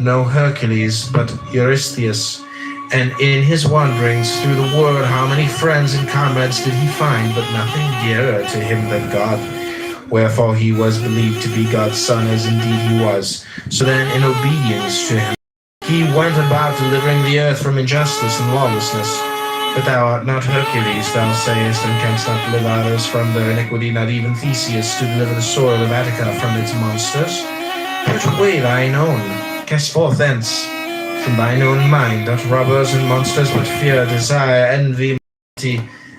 no Hercules, but Eurystheus. And in his wanderings through the world, how many friends and comrades did he find, but nothing dearer to him than God? Wherefore he was believed to be God's son, as indeed he was. So then, in obedience to him, he went about delivering the earth from injustice and lawlessness. But thou art not Hercules, thou sayest, and canst not deliver others from their iniquity, not even Theseus to deliver the soil of Attica from its monsters. Put away thine own, cast forth thence from thine own mind, not robbers and monsters, but fear, desire, envy,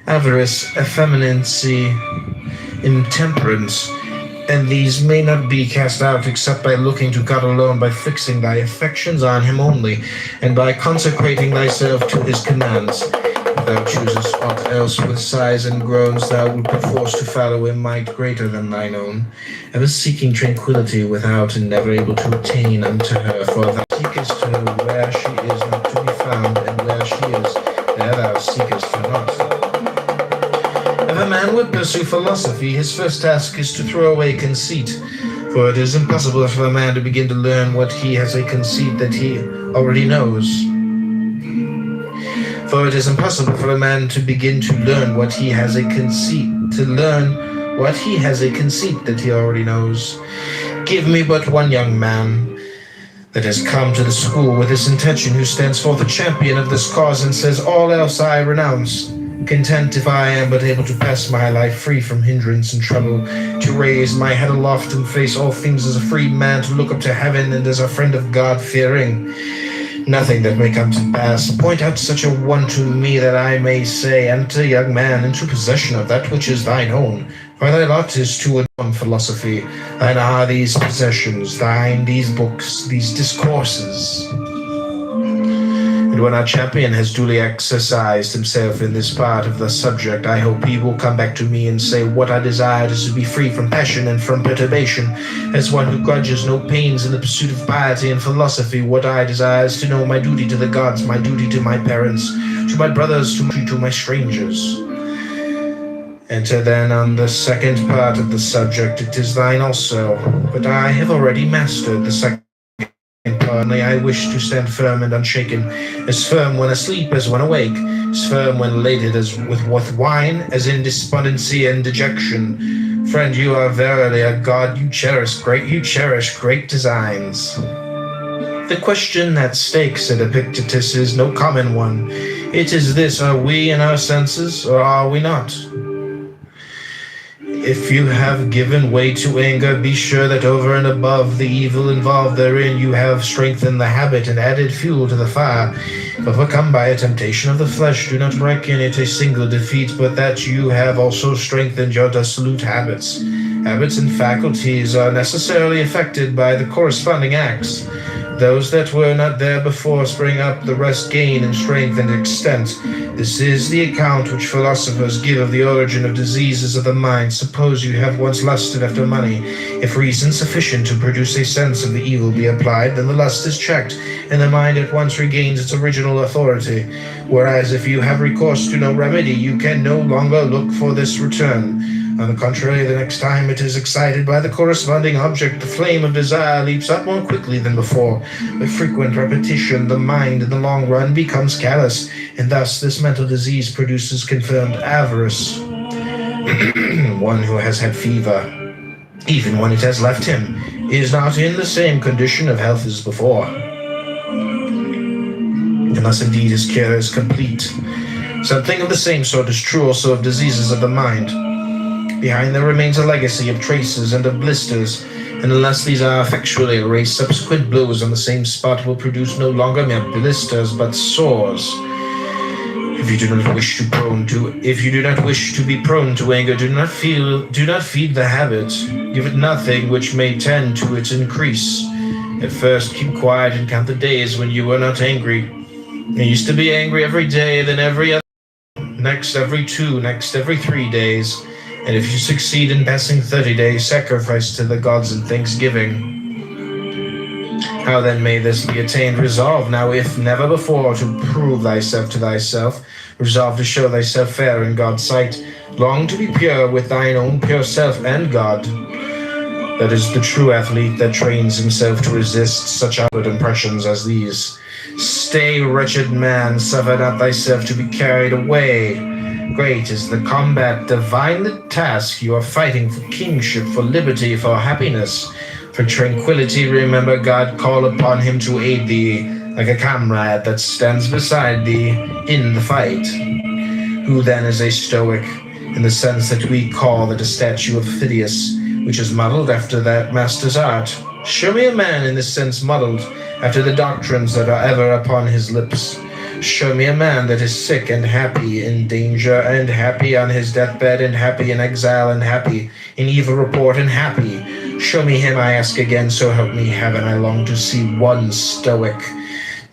avarice, effeminacy, intemperance. And these may not be cast out except by looking to God alone, by fixing thy affections on him only, and by consecrating thyself to his commands. If thou choosest aught else with sighs and groans, thou wilt be forced to follow a might greater than thine own, ever seeking tranquillity without, and never able to attain unto her. For thou seekest her where she is not to be found, and where she is, there thou seekest her not. If a man would pursue philosophy, his first task is to throw away conceit, for it is impossible for a man to begin to learn what he has a conceit that he already knows. For it is impossible for a man to begin to learn what he has a conceit, that he already knows. Give me but one young man that has come to the school with this intention, who stands forth a champion of this cause, and says, all else I renounce, content if I am but able to pass my life free from hindrance and trouble, to raise my head aloft and face all things as a free man, to look up to heaven and as a friend of God fearing. Nothing that may come to pass. Point out such a one to me, that I may say, enter, young man, into possession of that which is thine own. For thy lot is to adorn philosophy. Thine are these possessions, thine these books, these discourses. And when our champion has duly exercised himself in this part of the subject, I hope he will come back to me and say, what I desired is to be free from passion and from perturbation, as one who grudges no pains in the pursuit of piety and philosophy. What I desire is to know my duty to the gods, my duty to my parents, to my brothers, to my strangers. Enter then on the second part of the subject. It is thine also, but I have already mastered the second. Only I wish to stand firm and unshaken, as firm when asleep as when awake, as firm when elated as with wine, as in despondency and dejection. Friend, you are verily a god. You cherish great designs. The question at stake, said Epictetus, is no common one. It is this: are we in our senses, or are we not? If you have given way to anger, be sure that over and above the evil involved therein, you have strengthened the habit and added fuel to the fire. If overcome by a temptation of the flesh, do not reckon it a single defeat, but that you have also strengthened your dissolute habits. Habits and faculties are necessarily affected by the corresponding acts. Those that were not there before spring up, the rest gain in strength and extent. This is the account which philosophers give of the origin of diseases of the mind. Suppose you have once lusted after money. If reason sufficient to produce a sense of the evil be applied, then the lust is checked, and the mind at once regains its original authority. Whereas if you have recourse to no remedy, you can no longer look for this return. On the contrary, the next time it is excited by the corresponding object, the flame of desire leaps up more quickly than before. By frequent repetition, the mind in the long run becomes callous, and thus this mental disease produces confirmed avarice. One who has had fever, even when it has left him, is not in the same condition of health as before. Unless indeed his cure is complete. Something of the same sort is true also of diseases of the mind. Behind there remains a legacy of traces and of blisters, and unless these are effectually erased, subsequent blows on the same spot will produce no longer mere blisters, but sores. If you do not wish to be prone to anger, do not feed the habit. Give it nothing which may tend to its increase. At first, keep quiet and count the days when you were not angry. You used to be angry every day, then every other, next every 2, next every 3 days. And if you succeed in passing 30 days, sacrifice to the gods in thanksgiving. How then may this be attained? Resolve now, if never before, to prove thyself to thyself. Resolve to show thyself fair in God's sight. Long to be pure with thine own pure self and God. That is the true athlete that trains himself to resist such outward impressions as these. Stay, wretched man, suffer not thyself to be carried away. Great is the combat, divine the task. You are fighting for kingship, for liberty, for happiness, for tranquility. Remember God, call upon him to aid thee, like a comrade that stands beside thee in the fight. Who then is a stoic, in the sense that we call it a statue of Phidias, which is modeled after that master's art? Show me a man in this sense modeled after the doctrines that are ever upon his lips. Show me a man that is sick and happy in danger, and happy on his deathbed, and happy in exile, and happy in evil report, and happy. Show me him, I ask again, so help me heaven, I long to see one stoic.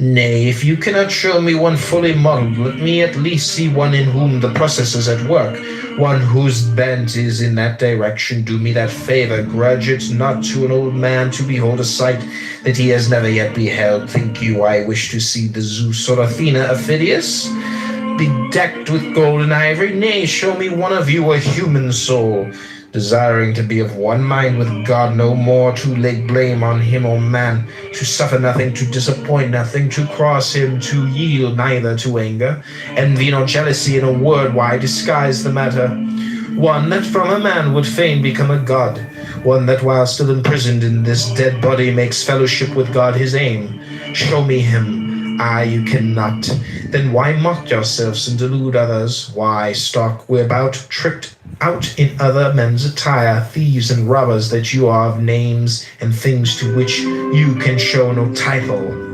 Nay, if you cannot show me one fully modeled, let me at least see one in whom the process is at work, one whose bent is in that direction. Do me that favor, grudge it not to an old man to behold a sight that he has never yet beheld. Think you I wish to see the Zeus or Athena of Phidias, bedecked with gold and ivory? Nay, show me one of you a human soul, desiring to be of one mind with God, no more to lay blame on him or man, to suffer nothing, to disappoint nothing, to cross him, to yield neither to anger, envy, nor jealousy. In a word, why disguise the matter? One that from a man would fain become a god, one that while still imprisoned in this dead body makes fellowship with God his aim. Show me him. Aye, you cannot. Then why mock yourselves and delude others? Why stalk whereabout, tricked out in other men's attire, thieves and robbers that you are, of names and things to which you can show no title?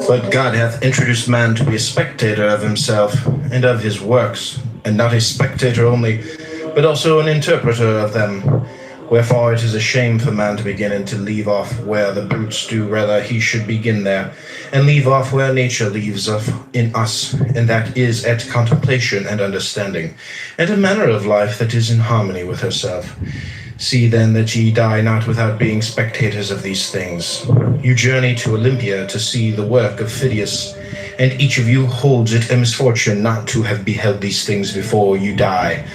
But God hath introduced man to be a spectator of himself and of his works, and not a spectator only, but also an interpreter of them. Wherefore it is a shame for man to begin and to leave off where the brutes do. Rather he should begin there, and leave off where nature leaves off in us, and that is at contemplation and understanding, and a manner of life that is in harmony with herself. See then that ye die not without being spectators of these things. You journey to Olympia to see the work of Phidias, and each of you holds it a misfortune not to have beheld these things before you die.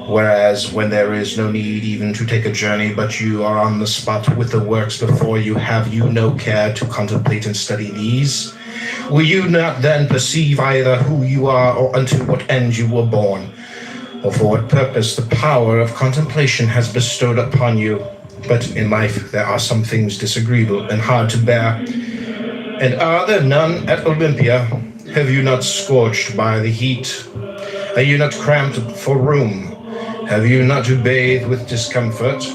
Whereas when there is no need even to take a journey, but you are on the spot with the works before you, have you no care to contemplate and study these? Will you not then perceive either who you are or unto what end you were born, or for what purpose the power of contemplation has bestowed upon you? But in life there are some things disagreeable and hard to bear. And are there none at Olympia? Have you not scorched by the heat? Are you not cramped for room? Have you not to bathe with discomfort?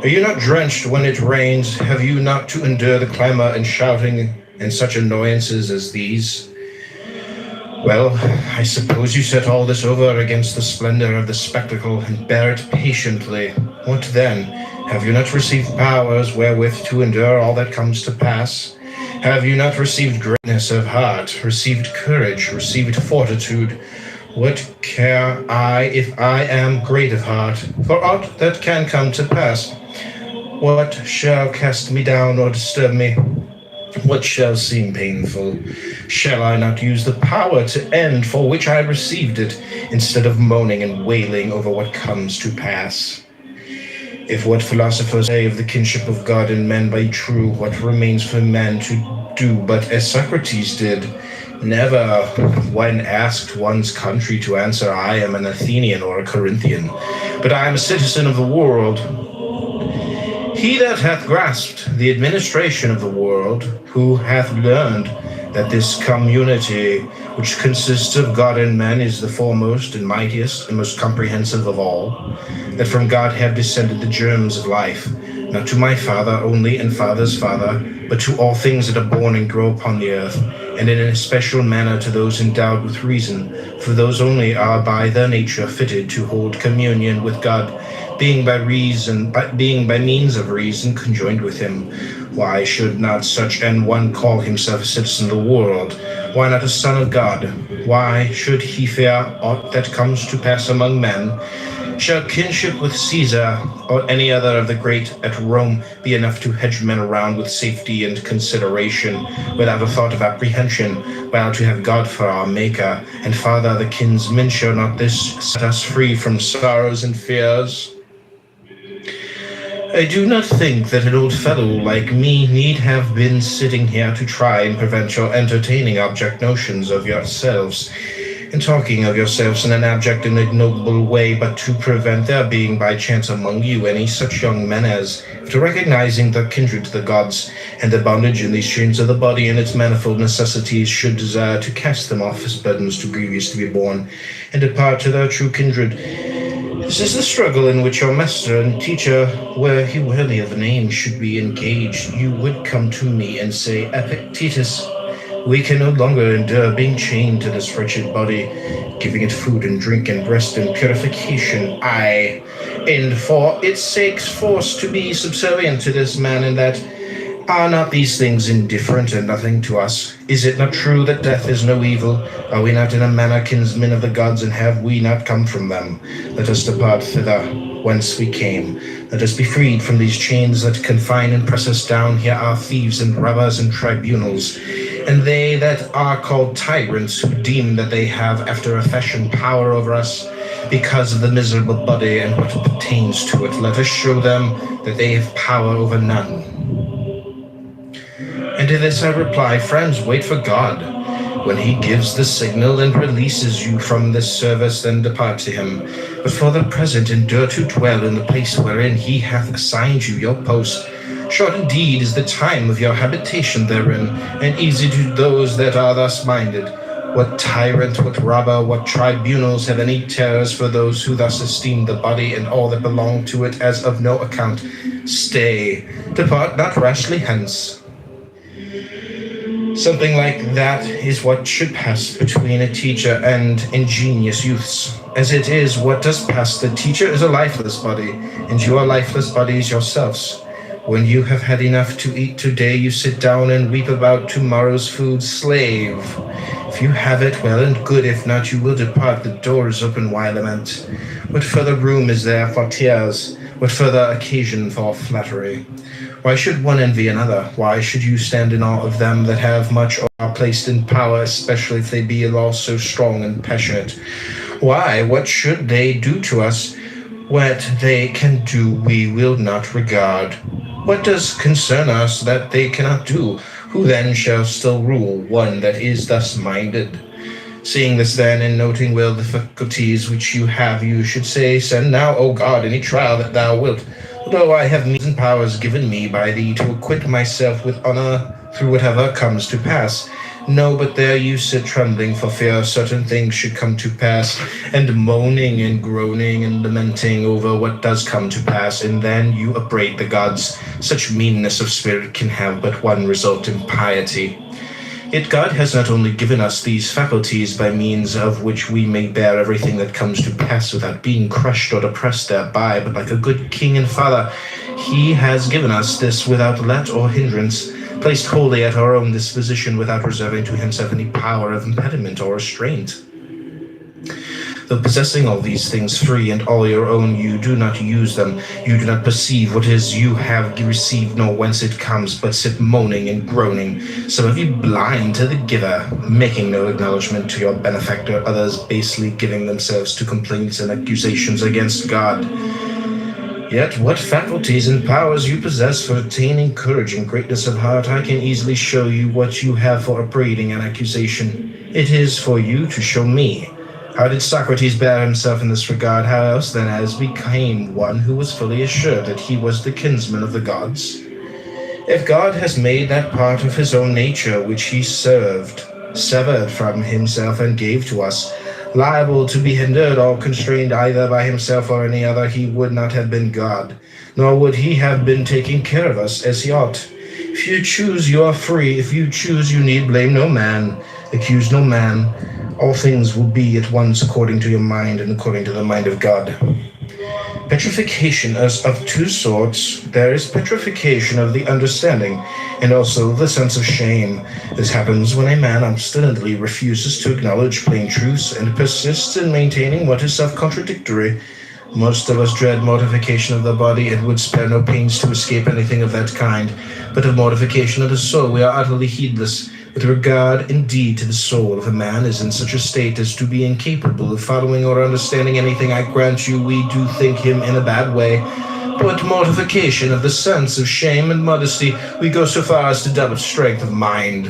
Are you not drenched when it rains? Have you not to endure the clamor and shouting and such annoyances as these? Well, I suppose you set all this over against the splendor of the spectacle and bear it patiently. What then? Have you not received powers wherewith to endure all that comes to pass? Have you not received greatness of heart, received courage, received fortitude? What care I if I am great of heart, for aught that can come to pass? What shall cast me down or disturb me? What shall seem painful? Shall I not use the power to end for which I received it, instead of moaning and wailing over what comes to pass? If what philosophers say of the kinship of God and men be true, what remains for men to do but as Socrates did? Never, when asked one's country, to answer, I am an Athenian or a Corinthian, but I am a citizen of the world. He that hath grasped the administration of the world, who hath learned that this community, which consists of God and men, is the foremost and mightiest and most comprehensive of all, that from God have descended the germs of life, not to my father only and father's father, but to all things that are born and grow upon the earth, and in a special manner to those endowed with reason, for those only are by their nature fitted to hold communion with God, being by means of reason conjoined with him. Why should not such an one call himself a citizen of the world? Why not a son of God? Why should he fear aught that comes to pass among men? Shall kinship with Caesar or any other of the great at Rome be enough to hedge men around with safety and consideration, without a thought of apprehension, while to have God for our Maker, and Father the kinsman, shall not this set us free from sorrows and fears? I do not think that an old fellow like me need have been sitting here to try and prevent your entertaining abject notions of yourselves, and talking of yourselves in an abject and ignoble way, but to prevent there being by chance among you any such young men as, after recognizing the kindred to the gods, and the bondage in these chains of the body and its manifold necessities, should desire to cast them off as burdens too grievous to be borne, and depart to their true kindred. This is the struggle in which your master and teacher, were he worthy of the name, should be engaged. You would come to me and say, Epictetus, we can no longer endure being chained to this wretched body, giving it food and drink and rest and purification, aye, and for its sakes forced to be subservient to this man, and that are not these things indifferent and nothing to us? Is it not true that death is no evil? Are we not in a manner kinsmen of the gods, and have we not come from them? Let us depart thither whence we came. Let us be freed from these chains that confine and press us down. Here are thieves and robbers and tribunals, and they that are called tyrants, who deem that they have after a fashion power over us, because of the miserable body and what pertains to it. Let us show them that they have power over none. And to this I reply, friends, wait for God. When he gives the signal and releases you from this service, then depart to him. But for the present endure to dwell in the place wherein he hath assigned you your post. Short indeed is the time of your habitation therein, and easy to those that are thus minded. What tyrant, what robber, what tribunals have any terrors for those who thus esteem the body and all that belong to it as of no account? Stay, depart not rashly hence. Something like that is what should pass between a teacher and ingenious youths. As it is, what does pass? The teacher is a lifeless body, and you are lifeless bodies yourselves. When you have had enough to eat today, you sit down and weep about tomorrow's food. Slave, if you have it, well and good. If not, you will depart. The door is open. Why lament? What further room is there for tears? What further occasion for flattery? Why should one envy another? Why should you stand in awe of them that have much or are placed in power, especially if they be all so strong and passionate? Why? What should they do to us? What they can do we will not regard. What does concern us that they cannot do? Who then shall still rule one that is thus minded? Seeing this then, and noting well the faculties which you have, you should say, send now, O God, any trial that thou wilt. Although I have means and powers given me by thee to acquit myself with honor through whatever comes to pass. No, but there you sit trembling for fear certain things should come to pass, and moaning and groaning and lamenting over what does come to pass, and then you upbraid the gods. Such meanness of spirit can have but one result, impiety. Yet God has not only given us these faculties by means of which we may bear everything that comes to pass without being crushed or depressed thereby, but like a good king and father, he has given us this without let or hindrance, placed wholly at our own disposition without reserving to himself any power of impediment or restraint. Though possessing all these things free and all your own, you do not use them. You do not perceive what is you have received, nor whence it comes, but sit moaning and groaning, some of you blind to the giver, making no acknowledgement to your benefactor, others basely giving themselves to complaints and accusations against God. Yet what faculties and powers you possess for attaining courage and greatness of heart, I can easily show you. What you have for upbraiding and accusation, it is for you to show me. How did Socrates bear himself in this regard? How else then as became one who was fully assured that he was the kinsman of the gods? If God has made that part of his own nature which he served, severed from himself and gave to us, liable to be hindered or constrained either by himself or any other, he would not have been God, nor would he have been taking care of us as he ought. If you choose, you are free. If you choose, you need blame no man, accuse no man. All things will be at once according to your mind and according to the mind of God. Petrification is of two sorts. There is petrification of the understanding, and also the sense of shame. This happens when a man obstinately refuses to acknowledge plain truths and persists in maintaining what is self-contradictory. Most of us dread mortification of the body and would spare no pains to escape anything of that kind, but of mortification of the soul we are utterly heedless. With regard, indeed, to the soul, if a man is in such a state as to be incapable of following or understanding anything, I grant you we do think him in a bad way. But mortification of the sense of shame and modesty, we go so far as to doubt strength of mind.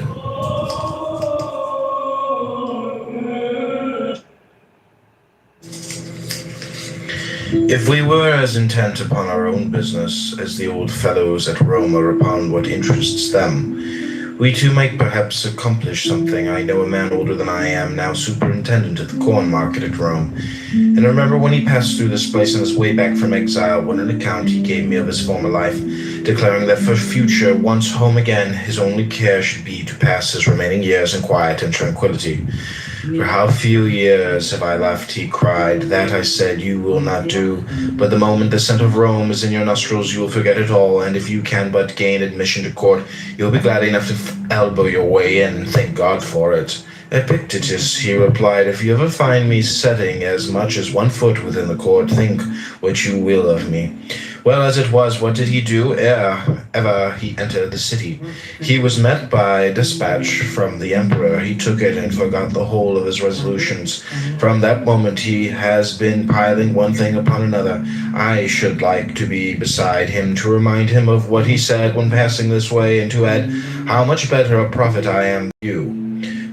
If we were as intent upon our own business as the old fellows at Rome are upon what interests them, we too might perhaps accomplish something. I know a man older than I am, now superintendent of the corn market at Rome, and I remember when he passed through this place on his way back from exile, what an account he gave me of his former life, declaring that for future, once home again, his only care should be to pass his remaining years in quiet and tranquillity. For how few years have I left, he cried. That, I said, you will not do. But the moment the scent of Rome is in your nostrils, you will forget it all, and if you can but gain admission to court, you'll be glad enough to elbow your way in, and thank God for it. Epictetus, he replied, if you ever find me setting as much as 1 foot within the court, think what you will of me. Well, as it was, what did he do ere ever he entered the city? He was met by dispatch from the emperor. He took it and forgot the whole of his resolutions. From that moment he has been piling one thing upon another. I should like to be beside him to remind him of what he said when passing this way, and to add how much better a prophet I am than you.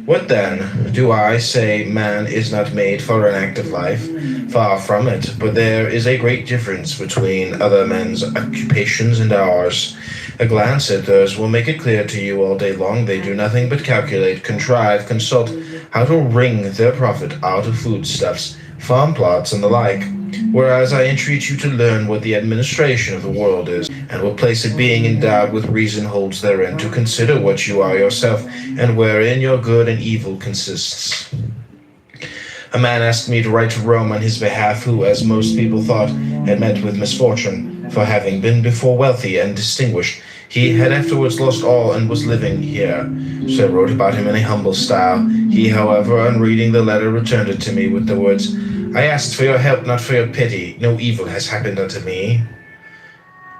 What then? Do I say man is not made for an active life? Far from it, but there is a great difference between other men's occupations and ours. A glance at theirs will make it clear to you all day long. They do nothing but calculate, contrive, consult how to wring their profit out of foodstuffs, farm plots, and the like. Whereas I entreat you to learn what the administration of the world is, and what place it being endowed with reason holds therein, to consider what you are yourself, and wherein your good and evil consists. A man asked me to write to Rome on his behalf, who, as most people thought, had met with misfortune, for having been before wealthy and distinguished, he had afterwards lost all and was living here. So I wrote about him in a humble style. He, however, on reading the letter, returned it to me with the words, I asked for your help, not for your pity. No evil has happened unto me.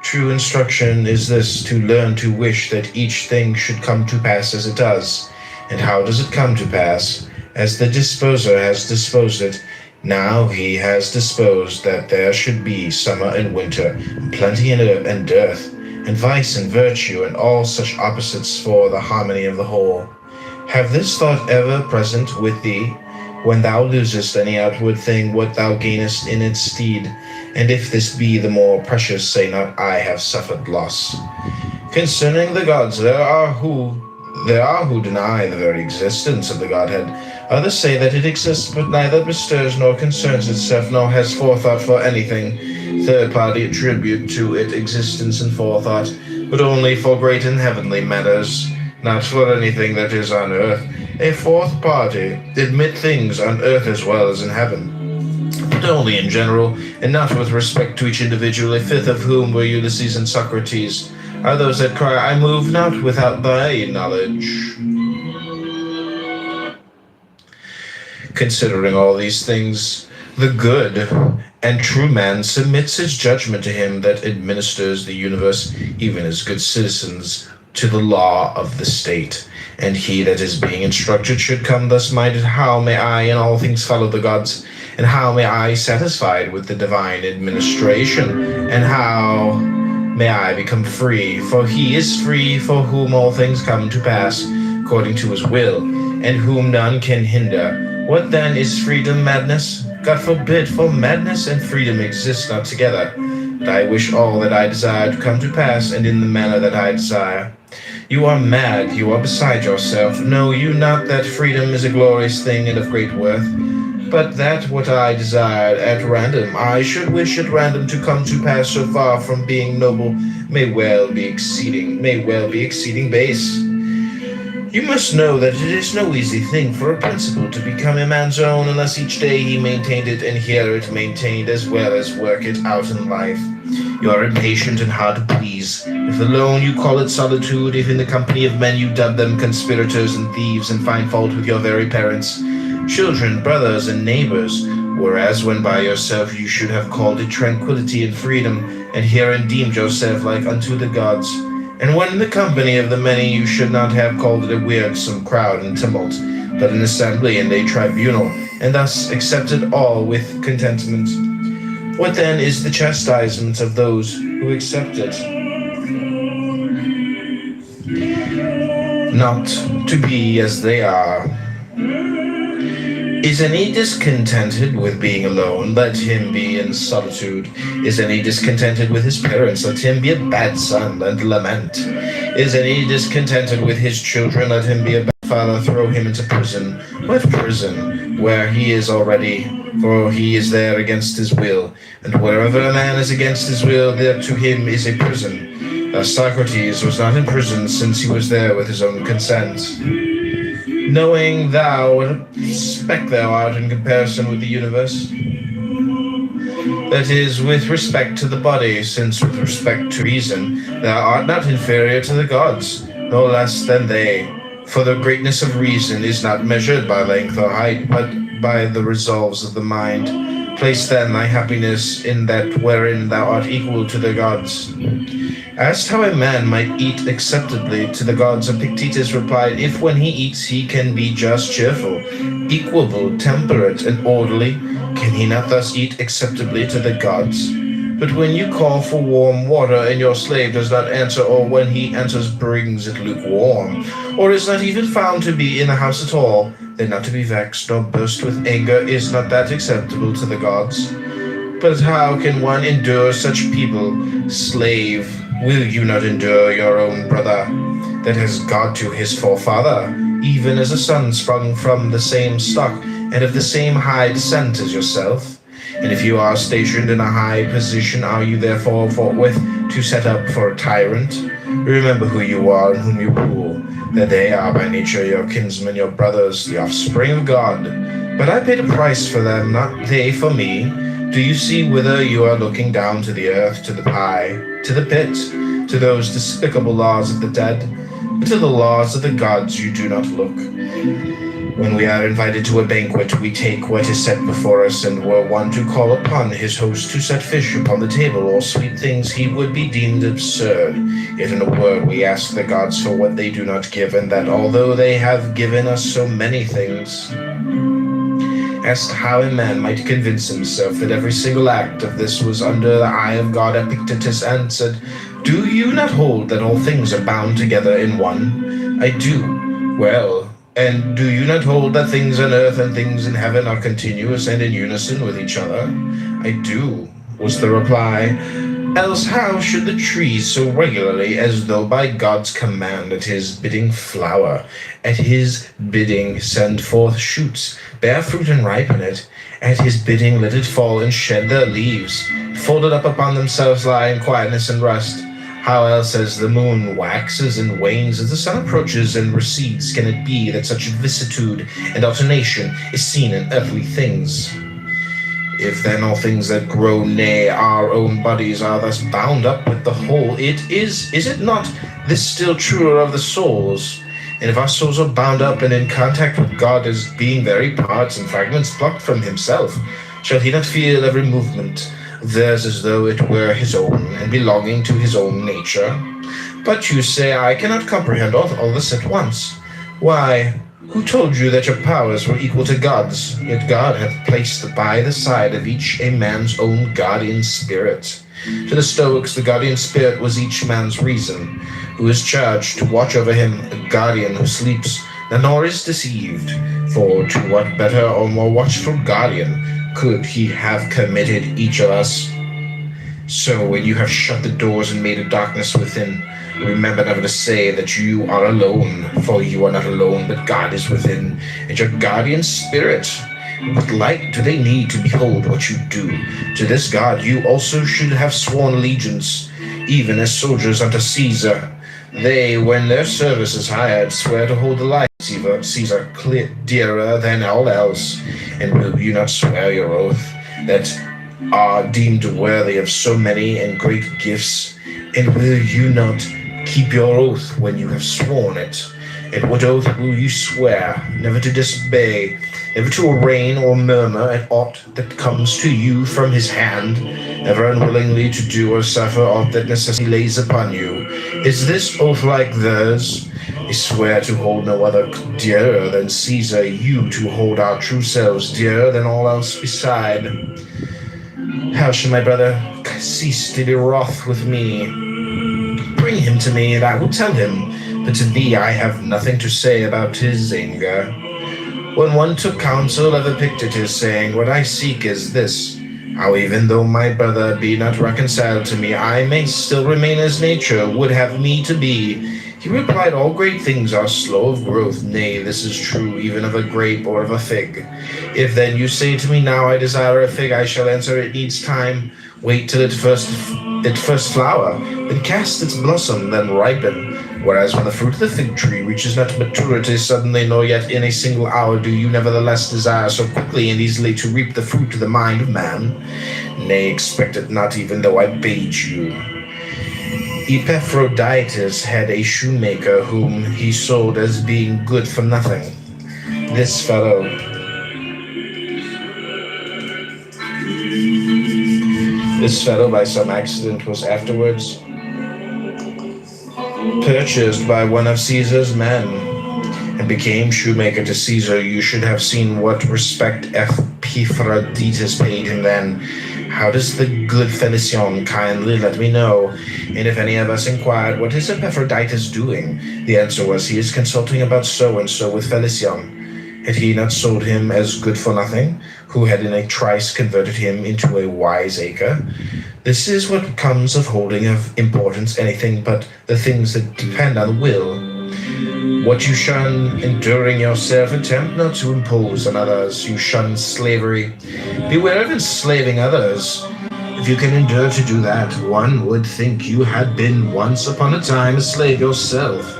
True instruction is this, to learn to wish that each thing should come to pass as it does. And how does it come to pass? As the disposer has disposed it. Now he has disposed that there should be summer and winter, and plenty and dearth, and vice and virtue, and all such opposites for the harmony of the whole. Have this thought ever present with thee, when thou losest any outward thing, what thou gainest in its stead? And if this be the more precious, say not, I have suffered loss. Concerning the gods, there are who deny the very existence of the Godhead. Others say that it exists, but neither bestirs nor concerns itself, nor has forethought for anything. Third party attribute to it existence and forethought, but only for great and heavenly matters, not for anything that is on earth. A fourth party admit things on earth as well as in heaven, but only in general, and not with respect to each individual. A fifth of whom were Ulysses and Socrates, are those that cry, I move not without thy knowledge. Considering all these things, the good and true man submits his judgment to him that administers the universe, even as good citizens, to the law of the state. And he that is being instructed should come thus minded, how may I in all things follow the gods? And how may I satisfied with the divine administration? And how may I become free? For he is free for whom all things come to pass, according to his will, and whom none can hinder. What then is freedom? Madness? God forbid, for madness and freedom exist not together. But I wish all that I desire to come to pass, and in the manner that I desire. You are mad, you are beside yourself. Know you not that freedom is a glorious thing and of great worth? But that what I desired at random, I should wish at random to come to pass, so far from being noble, may well be exceeding base. You must know that it is no easy thing for a principle to become a man's own, unless each day he maintained it and hear it maintained, as well as work it out in life. You are impatient and hard to please. If alone you call it solitude, if in the company of men you dub them conspirators and thieves, and find fault with your very parents, children, brothers, and neighbors, Whereas when by yourself you should have called it tranquility and freedom, and herein deemed yourself like unto the gods. And when in the company of the many you should not have called it a wearisome crowd and tumult, but an assembly and a tribunal, and thus accepted all with contentment. What then is the chastisement of those who accept it? Not to be as they are. Is any discontented with being alone? Let him be in solitude. Is any discontented with his parents? Let him be a bad son and lament. Is any discontented with his children? Let him be a bad father. Throw him into prison. What prison? Where he is already, for he is there against his will. And wherever a man is against his will, there to him is a prison. Thus Socrates was not in prison, since he was there with his own consent. Knowing thou what speck thou art in comparison with the universe? That is, with respect to the body, since with respect to reason, thou art not inferior to the gods, no less than they. For the greatness of reason is not measured by length or height, but by the resolves of the mind. Place then thy happiness in that wherein thou art equal to the gods. Asked how a man might eat acceptably to the gods, Epictetus replied, if when he eats he can be just, cheerful, equable, temperate, and orderly, can he not thus eat acceptably to the gods? But when you call for warm water and your slave does not answer, or when he enters brings it lukewarm, or is not even found to be in the house at all, then not to be vexed nor burst with anger, is not that acceptable to the gods? But how can one endure such people? Slave, will you not endure your own brother, that has God to his forefather, even as a son sprung from the same stock, and of the same high descent as yourself? And if you are stationed in a high position, are you therefore forthwith to set up for a tyrant? Remember who you are and whom you rule, that they are by nature your kinsmen, your brothers, the offspring of God. But I paid a price for them, not they for me. Do you see whither you are looking? Down to the earth, to the pie, to the pit, to those despicable laws of the dead? But to the laws of the gods you do not look. When we are invited to a banquet, we take what is set before us, and were one to call upon his host to set fish upon the table or sweet things, he would be deemed absurd. Yet in a word, we ask the gods for what they do not give, and that although they have given us so many things. Asked how a man might convince himself that every single act of this was under the eye of God, Epictetus answered, do you not hold that all things are bound together in one? I do. Well, and do you not hold that things on earth and things in heaven are continuous and in unison with each other? I do, was the reply. Else how should the trees so regularly, as though by God's command, at his bidding flower, at his bidding send forth shoots, bear fruit and ripen it, at his bidding let it fall and shed their leaves, folded up upon themselves lie in quietness and rest? How else as the moon waxes and wanes as the sun approaches and recedes can it be that such vicissitude and alternation is seen in earthly things? If then all things that grow, nay, our own bodies are thus bound up with the whole, is it not this still truer of the souls? And if our souls are bound up and in contact with God as being very parts and fragments plucked from himself, shall he not feel every movement of theirs as though it were his own, and belonging to his own nature? But you say, I cannot comprehend all this at once. Why, who told you that your powers were equal to God's? Yet God hath placed by the side of each a man's own guardian spirit. To the Stoics, the guardian spirit was each man's reason, who is charged to watch over him, a guardian who sleeps, nor is deceived. For to what better or more watchful guardian could he have committed each of us? So when you have shut the doors and made a darkness within, remember never to say that you are alone, for you are not alone, but God is within, and your guardian spirit. What light do they need to behold what you do? To this God you also should have sworn allegiance, even as soldiers unto Caesar. They, when their service is hired, swear to hold the light of Caesar dearer than all else. And will you not swear your oath that are deemed worthy of so many and great gifts? And will you not keep your oath when you have sworn it? And what oath will you swear, never to disobey, never to arraign or murmur at aught that comes to you from his hand, never unwillingly to do or suffer aught that necessity lays upon you? Is this oath like theirs? I swear to hold no other dearer than Caesar, you to hold our true selves dearer than all else beside. How shall my brother cease to be wroth with me? Bring him to me, and I will tell him, but to thee I have nothing to say about his anger. When one took counsel of Epictetus, saying, what I seek is this, how even though my brother be not reconciled to me, I may still remain as nature would have me to be. He replied, all great things are slow of growth, nay, this is true, even of a grape or of a fig. If then you say to me, now I desire a fig, I shall answer, it needs time. Wait till it first flower, then cast its blossom, then ripen. Whereas when the fruit of the fig tree reaches not maturity suddenly, nor yet in a single hour, do you nevertheless desire so quickly and easily to reap the fruit of the mind of man? Nay, expect it not, even though I bade you. Epaphroditus had a shoemaker whom he sold as being good for nothing. This fellow by some accident was afterwards purchased by one of Caesar's men and became shoemaker to Caesar. You should have seen what respect Epaphroditus paid him then. How does the good Felicion kindly let me know? And if any of us inquired, what is Epaphroditus doing? The answer was, he is consulting about so-and-so with Felicion. Had he not sold him as good for nothing, who had in a trice converted him into a wiseacre? This is what comes of holding of importance anything but the things that depend on the will. What you shun, enduring yourself, attempt not to impose on others. You shun slavery. Beware of enslaving others. If you can endure to do that, one would think you had been once upon a time a slave yourself.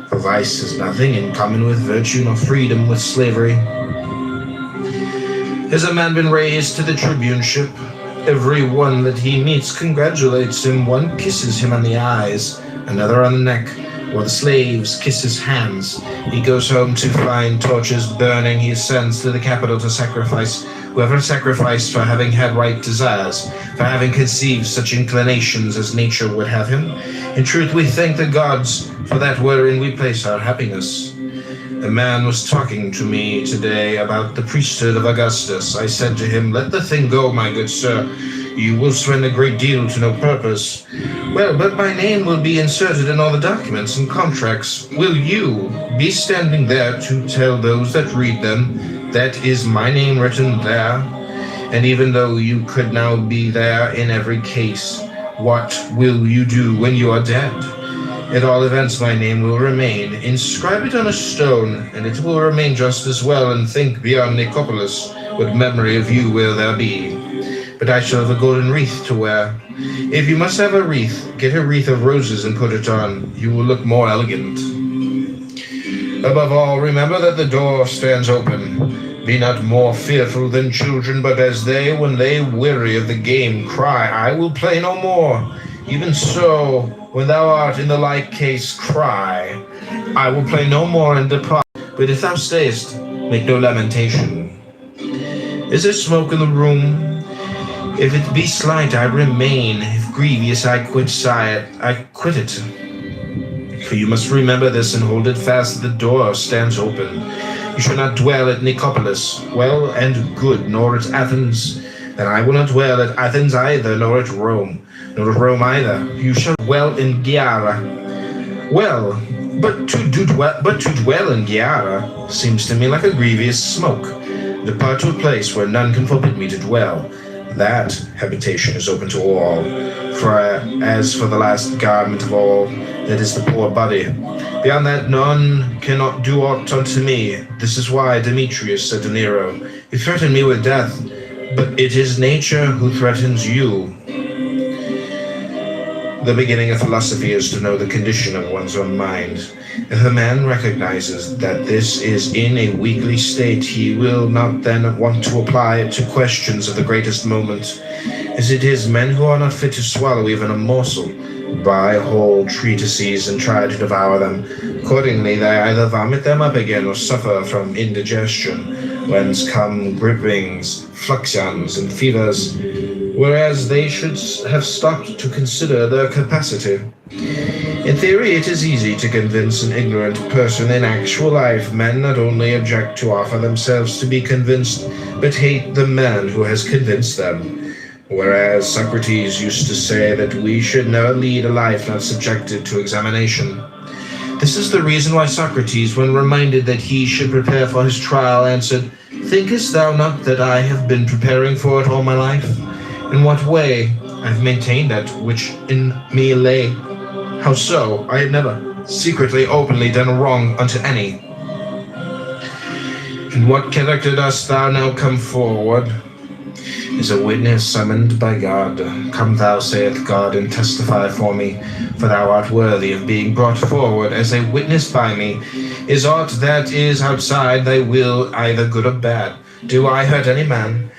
For vice has nothing in common with virtue, nor freedom with slavery. Has a man been raised to the tribuneship? Every one that he meets congratulates him. One kisses him on the eyes, another on the neck. While the slaves kiss his hands, he goes home to find torches burning. He ascends to the capital to sacrifice. Whoever sacrificed for having had right desires, for having conceived such inclinations as nature would have him. In truth, we thank the gods for that wherein we place our happiness. A man was talking to me today about the priesthood of Augustus. I said to him, let the thing go, my good sir. You will spend a great deal to no purpose. Well, but my name will be inserted in all the documents and contracts. Will you be standing there to tell those that read them, that is my name written there? And even though you could now be there in every case, what will you do when you are dead? At all events, my name will remain. Inscribe it on a stone, and it will remain just as well, and think beyond Nicopolis, what memory of you will there be. But I shall have a golden wreath to wear. If you must have a wreath, get a wreath of roses and put it on. You will look more elegant. Above all, remember that the door stands open. Be not more fearful than children, but as they, when they weary of the game, cry, I will play no more. Even so, when thou art in the like case, cry, I will play no more, and depart. But if thou stayest, make no lamentation. Is there smoke in the room? If it be slight, I remain. If grievous, I quit it. For you must remember this and hold it fast. The door stands open. You shall not dwell at Nicopolis, well and good, nor at Athens. Then I will not dwell at Athens either, nor at Rome either. You shall dwell in Gyara. Well, but to dwell in Gyara seems to me like a grievous smoke. Depart to a place where none can forbid me to dwell. That habitation is open to all. For as for the last garment of all, that is the poor body. Beyond that, none cannot do aught unto me. This is why Demetrius said to Nero, you threaten me with death, but it is nature who threatens you. The beginning of philosophy is to know the condition of one's own mind. If a man recognizes that this is in a weakly state, he will not then want to apply it to questions of the greatest moment. As it is, men who are not fit to swallow even a morsel buy whole treatises and try to devour them. Accordingly, they either vomit them up again or suffer from indigestion, whence come gripings, fluxions, and fevers, whereas they should have stopped to consider their capacity. In theory, it is easy to convince an ignorant person. In actual life, men not only object to offer themselves to be convinced, but hate the man who has convinced them. Whereas Socrates used to say that we should never lead a life not subjected to examination. This is the reason why Socrates, when reminded that he should prepare for his trial, answered, "Thinkest thou not that I have been preparing for it all my life? In what way? I have maintained that which in me lay. How so? I had never secretly, openly done wrong unto any. In what character dost thou now come forward? Is a witness summoned by God. Come thou, saith God, and testify for me, for thou art worthy of being brought forward as a witness by me. Is aught that is outside thy will either good or bad? Do I hurt any man?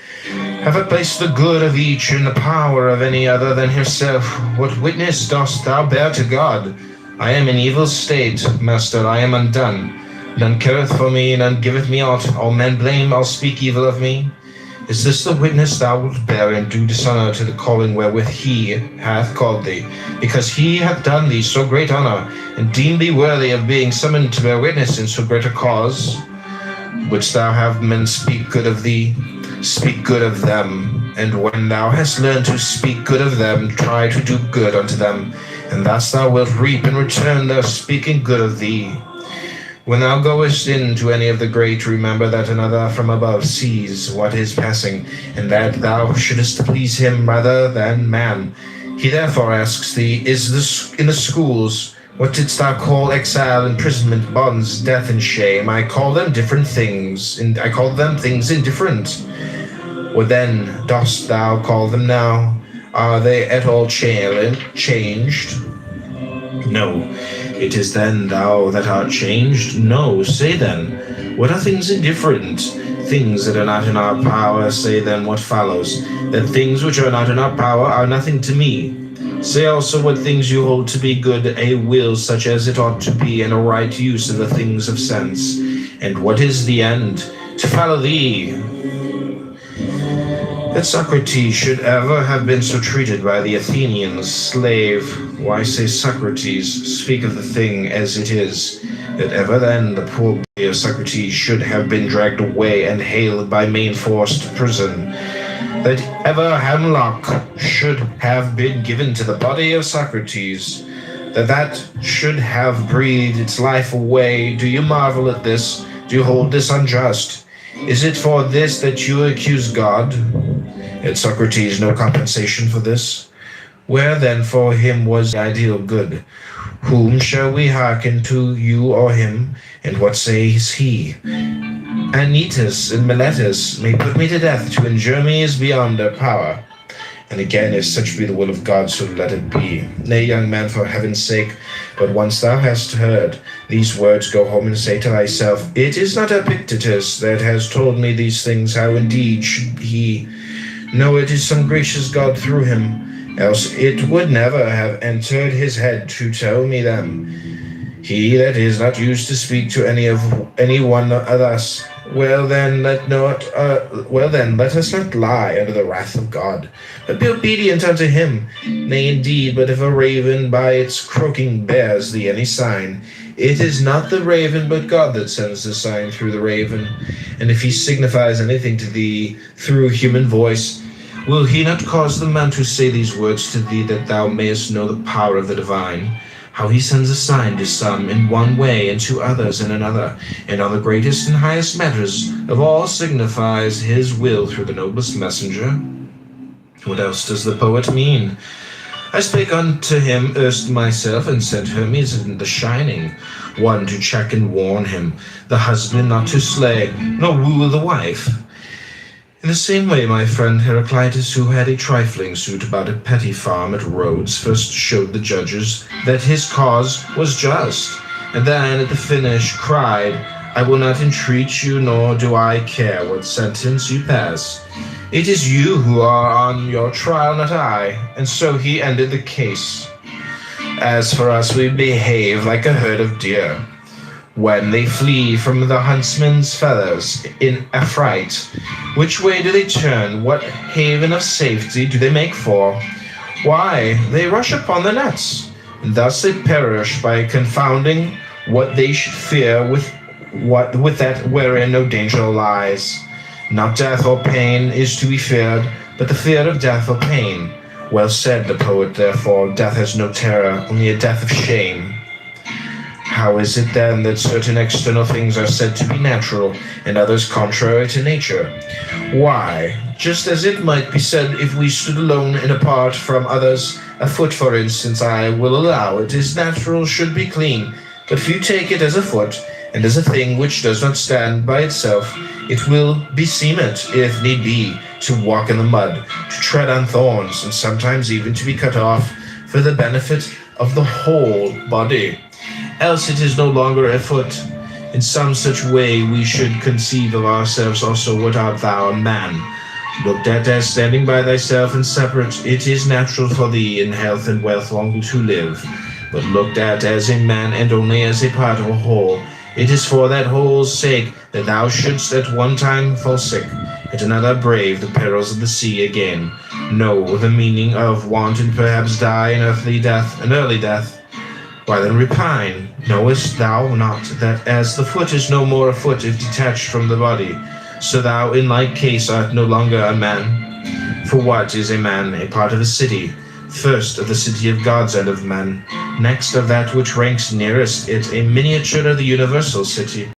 Have I placed the good of each in the power of any other than himself? What witness dost thou bear to God? I am in evil state, master, I am undone. None careth for me, none giveth me aught. All men blame, all speak evil of me. Is this the witness thou wilt bear and do dishonor to the calling wherewith he hath called thee? Because he hath done thee so great honor, and deemed thee worthy of being summoned to bear witness in so great a cause? Wouldst thou have men speak good of thee? Speak good of them, and when thou hast learned to speak good of them, try to do good unto them, and thus thou wilt reap in return their speaking good of thee. When thou goest into any of the great, remember that another from above sees what is passing, and that thou shouldest please him rather than man. He therefore asks thee, is this in the schools? What didst thou call exile, imprisonment, bonds, death, and shame? I call them different things, and I call them things indifferent. What then dost thou call them now? Are they at all changed? No. It is then thou that art changed? No. Say then, what are things indifferent? Things that are not in our power. Say then what follows, that things which are not in our power are nothing to me. Say also what things you hold to be good, a will such as it ought to be, and a right use of the things of sense. And what is the end? To follow thee. That Socrates should ever have been so treated by the Athenians, slave. Why say Socrates? Speak of the thing as it is. That ever then the poor boy of Socrates should have been dragged away and haled by main force to prison. That ever hemlock should have been given to the body of Socrates. That should have breathed its life away. Do you marvel at this? Do you hold this unjust? Is it for this that you accuse God? Had Socrates no compensation for this? Where then for him was the ideal good? Whom shall we hearken to, you or him? And what says he? Anytus and Miletus may put me to death, to injure me is beyond their power. And again, if such be the will of God, so let it be. Nay, young man, for heaven's sake, but once thou hast heard these words, go home and say to thyself, it is not Epictetus that has told me these things, how indeed should he? No, it is some gracious God through him, else it would never have entered his head to tell me them. He that is not used to speak to any one thus, well then, let us not lie under the wrath of God, but be obedient unto him. Nay, indeed, but if a raven by its croaking bears thee any sign, it is not the raven, but God that sends the sign through the raven. And if he signifies anything to thee through human voice, will he not cause the man to say these words to thee, that thou mayest know the power of the divine? How he sends a sign to some in one way, and to others in another, and on the greatest and highest matters of all signifies his will through the noblest messenger. What else does the poet mean? I spake unto him erst myself, and sent Hermes in the shining, one to check and warn him, the husband not to slay, nor woo the wife. In the same way, my friend Heraclitus, who had a trifling suit about a petty farm at Rhodes, first showed the judges that his cause was just, and then at the finish cried, I will not entreat you, nor do I care what sentence you pass. It is you who are on your trial, not I. And so he ended the case. As for us, we behave like a herd of deer. When they flee from the huntsman's feathers in affright, which way do they turn? What haven of safety do they make for? Why, they rush upon the nets, and thus they perish by confounding what they should fear with that wherein no danger lies. Not death or pain is to be feared, but the fear of death or pain. Well said the poet, therefore, death has no terror, only a death of shame. How is it then that certain external things are said to be natural, and others contrary to nature? Why, just as it might be said if we stood alone and apart from others, a foot, for instance, I will allow it is natural should be clean, but if you take it as a foot, and as a thing which does not stand by itself, it will beseem it, if need be, to walk in the mud, to tread on thorns, and sometimes even to be cut off for the benefit of the whole body. Else it is no longer a foot. In some such way we should conceive of ourselves also. What art thou, a man? Looked at as standing by thyself and separate, it is natural for thee in health and wealth long to live. But looked at as a man and only as a part of a whole, it is for that whole's sake that thou shouldst at one time fall sick, at another brave the perils of the sea again, know the meaning of want and perhaps die an early death. Why then repine? Knowest thou not that as the foot is no more a foot if detached from the body, so thou in like case art no longer a man? For what is a man? A part of a city, first of the city of gods and of men, next of that which ranks nearest it, a miniature of the universal city.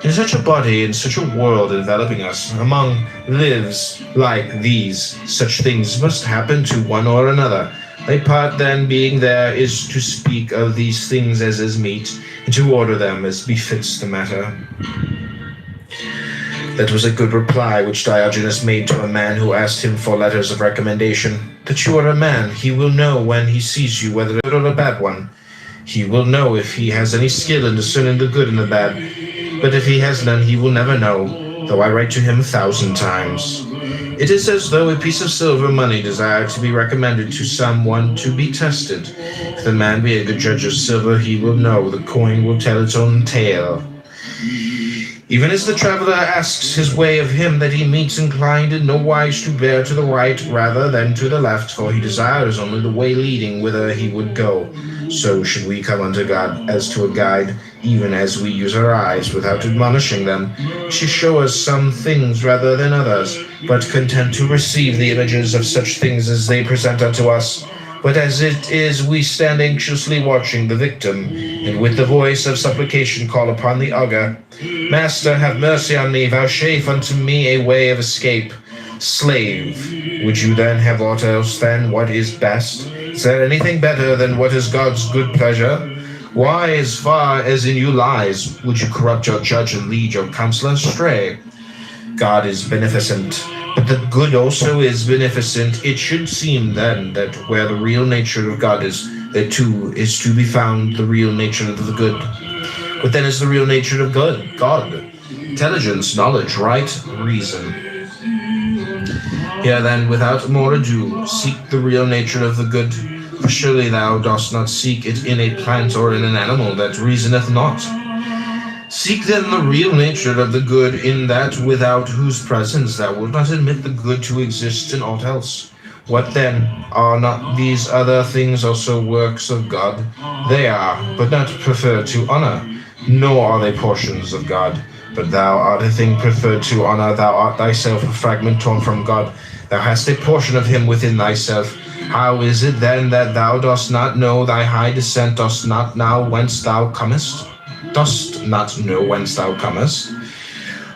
In such a body, in such a world enveloping us, among lives like these, such things must happen to one or another. Thy part then being there is to speak of these things as is meet, and to order them as befits the matter. That was a good reply which Diogenes made to a man who asked him for letters of recommendation. That you are a man, he will know when he sees you whether a good or a bad one. He will know if he has any skill in discerning the good and the bad. But if he has none, he will never know, though I write to him 1,000 times. It is as though a piece of silver money desired to be recommended to someone to be tested. If the man be a good judge of silver, he will know the coin will tell its own tale. Even as the traveler asks his way of him that he meets inclined in no wise to bear to the right rather than to the left, for he desires only the way leading whither he would go, so should we come unto God as to a guide, even as we use our eyes without admonishing them, to show us some things rather than others, but content to receive the images of such things as they present unto us. But as it is, we stand anxiously watching the victim, and with the voice of supplication call upon the augur, Master, have mercy on me, vouchsafe unto me a way of escape. Slave, would you then have aught else than what is best? Is there anything better than what is God's good pleasure? Why, as far as in you lies, would you corrupt your judge and lead your counselor astray? God is beneficent, but the good also is beneficent. It should seem then that where the real nature of God is, there too is to be found the real nature of the good. What then is the real nature of God? Intelligence, knowledge, right, reason. Here then, without more ado, seek the real nature of the good, for surely thou dost not seek it in a plant or in an animal that reasoneth not. Seek then the real nature of the good in that without whose presence thou wilt not admit the good to exist in aught else. What then? Are not these other things also works of God? They are, but not preferred to honor, nor are they portions of God. But thou art a thing preferred to honor, thou art thyself a fragment torn from God. Thou hast a portion of him within thyself. How is it then that thou dost not know thy high descent, dost not know whence thou comest?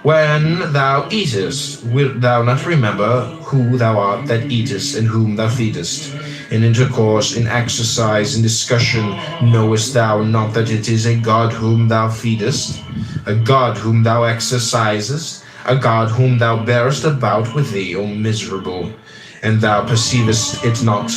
When thou eatest, wilt thou not remember who thou art that eatest, and whom thou feedest? In intercourse, in exercise, in discussion, knowest thou not that it is a God whom thou feedest, a God whom thou exercisest, a God whom thou bearest about with thee, O miserable? And thou perceivest it not.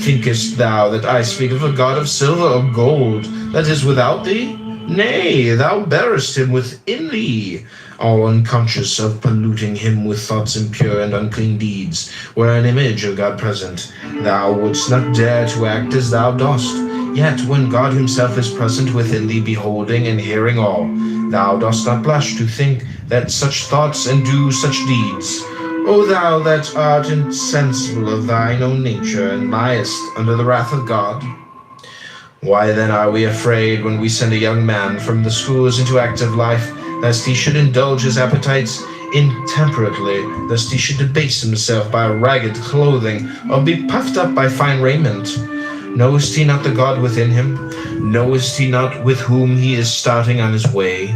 Thinkest thou that I speak of a God of silver or gold, that is without thee? Nay, thou bearest him within thee, all unconscious of polluting him with thoughts impure and unclean deeds. Were an image of God present, thou wouldst not dare to act as thou dost. Yet when God himself is present within thee, beholding and hearing all, thou dost not blush to think that such thoughts and do such deeds. O thou that art insensible of thine own nature, and liest under the wrath of God. Why then are we afraid when we send a young man from the schools into active life, lest he should indulge his appetites intemperately, lest he should debase himself by ragged clothing, or be puffed up by fine raiment? Knowest he not the God within him? Knowest he not with whom he is starting on his way?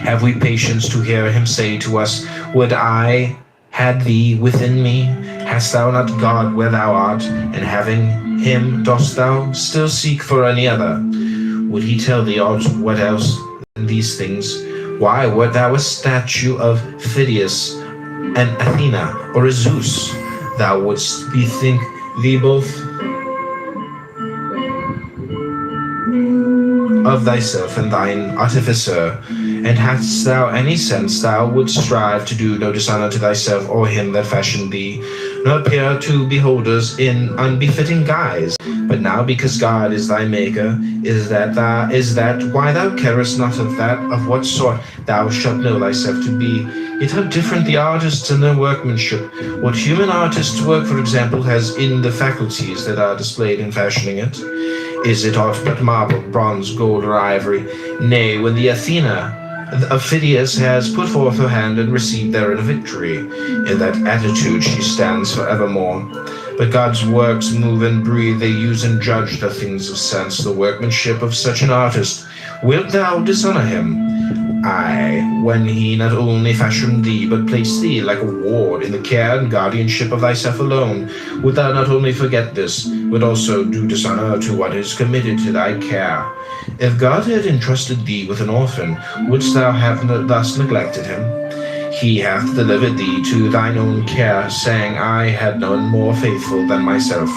Have we patience to hear him say to us, Would I had thee within me? Hast thou not God where thou art? And having him, dost thou still seek for any other? Would he tell thee aught what else than these things? Why, wert thou a statue of Phidias, an Athena, or a Zeus, thou wouldst bethink thee both of thyself and thine artificer. And hadst thou any sense, thou wouldst strive to do no dishonor to thyself or him that fashioned thee, nor appear to beholders in unbefitting guise. But now, because God is thy maker, is that why thou carest not of that of what sort thou shalt know thyself to be. Yet how different the artists and their workmanship. What human artist's work, for example, has in the faculties that are displayed in fashioning it? Is it aught but marble, bronze, gold, or ivory? Nay, when the Athena of Phidias has put forth her hand and received therein a victory, in that attitude she stands forevermore. But God's works move and breathe, they use and judge the things of sense, the workmanship of such an artist. Wilt thou dishonor him? Aye, when he not only fashioned thee, but placed thee like a ward in the care and guardianship of thyself alone, wilt thou not only forget this, but also do dishonor to what is committed to thy care? If God had entrusted thee with an orphan, wouldst thou have thus neglected him? He hath delivered thee to thine own care, saying, I had none more faithful than myself.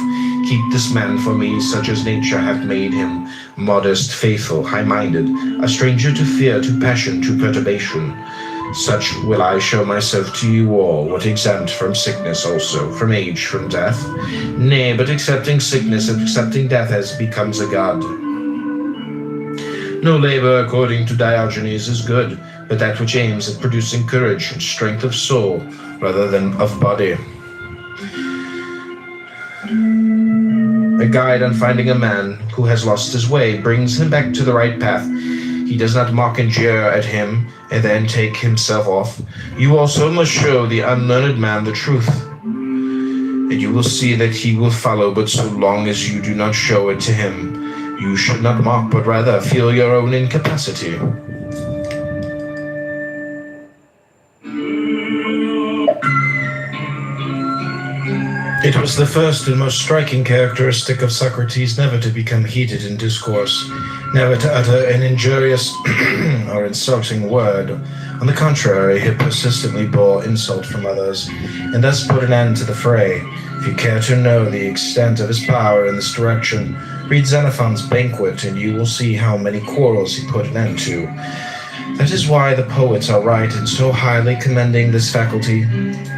Keep this man for me, such as nature hath made him, modest, faithful, high-minded, a stranger to fear, to passion, to perturbation. Such will I show myself to you all, what exempt from sickness also, from age, from death. Nay, but accepting sickness and accepting death as becomes a god. No labor, according to Diogenes, is good, but that which aims at producing courage and strength of soul rather than of body. A guide on finding a man who has lost his way brings him back to the right path. He does not mock and jeer at him and then take himself off. You also must show the unlearned man the truth, and you will see that he will follow, but so long as you do not show it to him. You should not mock, but rather feel your own incapacity. It was the first and most striking characteristic of Socrates never to become heated in discourse, never to utter an injurious or insulting word. On the contrary, he persistently bore insult from others, and thus put an end to the fray. If you care to know the extent of his power in this direction, read Xenophon's Banquet, and you will see how many quarrels he put an end to. That is why the poets are right in so highly commending this faculty.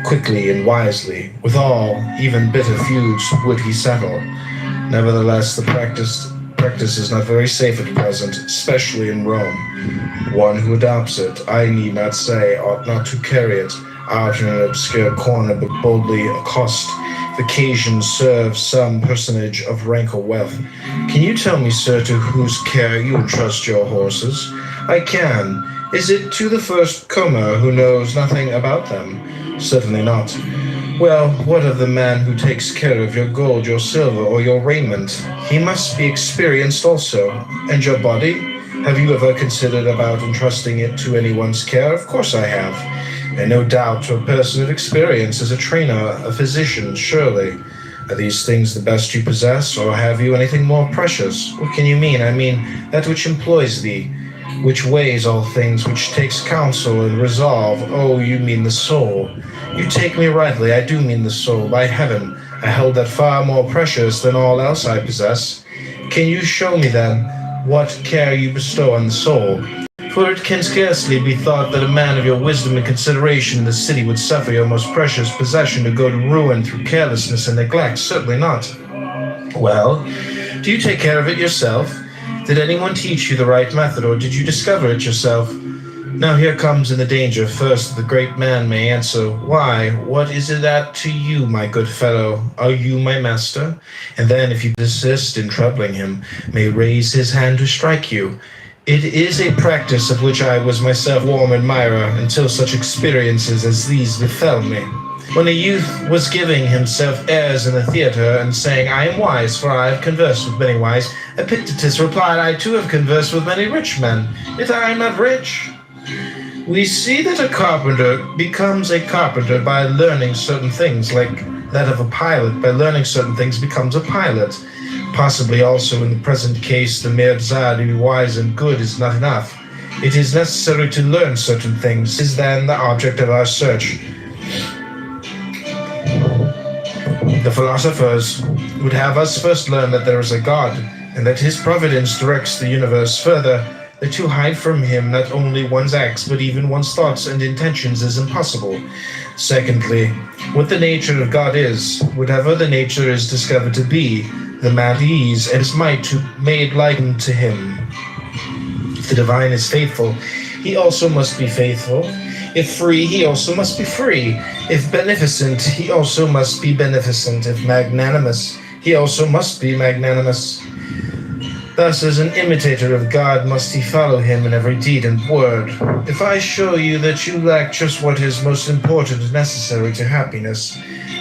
Quickly and wisely, with all, even bitter feuds, would he settle. Nevertheless, the practice is not very safe at present, especially in Rome. One who adopts it, I need not say, ought not to carry it out in an obscure corner, but boldly accost, if occasion serves some personage of rank or wealth. Can you tell me, sir, to whose care you entrust your horses? I can. Is it to the first comer who knows nothing about them? Certainly not. Well, what of the man who takes care of your gold, your silver, or your raiment? He must be experienced also. And your body? Have you ever considered about entrusting it to anyone's care? Of course I have. And no doubt a person of experience is a trainer, a physician, surely. Are these things the best you possess, or have you anything more precious? What can you mean? I mean, that which employs thee, which weighs all things, which takes counsel and resolve. Oh, you mean the soul. You take me rightly, I do mean the soul. By heaven, I held that far more precious than all else I possess. Can you show me, then, what care you bestow on the soul? For it can scarcely be thought that a man of your wisdom and consideration in the city would suffer your most precious possession to go to ruin through carelessness and neglect. Certainly not. Well, Do you take care of it yourself? Did anyone teach you the right method, or did you discover it yourself? Now here comes in the danger. First, the great man may answer, Why, what is it that to you, my good fellow? Are you my master? And then, if you persist in troubling him, may raise his hand to strike you. It is a practice of which I was myself warm admirer until such experiences as these befell me. When a youth was giving himself airs in the theatre and saying, I am wise, for I have conversed with many wise, Epictetus replied, I too have conversed with many rich men, yet I am not rich. We see that a carpenter becomes a carpenter by learning certain things, like that of a pilot. By learning certain things becomes a pilot. Possibly also in the present case, the mere desire to be wise and good is not enough. It is necessary to learn certain things, is then the object of our search. The philosophers would have us first learn that there is a God, and that his providence directs the universe. Further, that to hide from him not only one's acts, but even one's thoughts and intentions is impossible. Secondly, what the nature of God is, whatever the nature is discovered to be, the man ease and his might to made like unto him. If the divine is faithful, he also must be faithful. If free, he also must be free. If beneficent, he also must be beneficent. If magnanimous, he also must be magnanimous. Thus, as an imitator of God, must he follow him in every deed and word. If I show you that you lack just what is most important and necessary to happiness,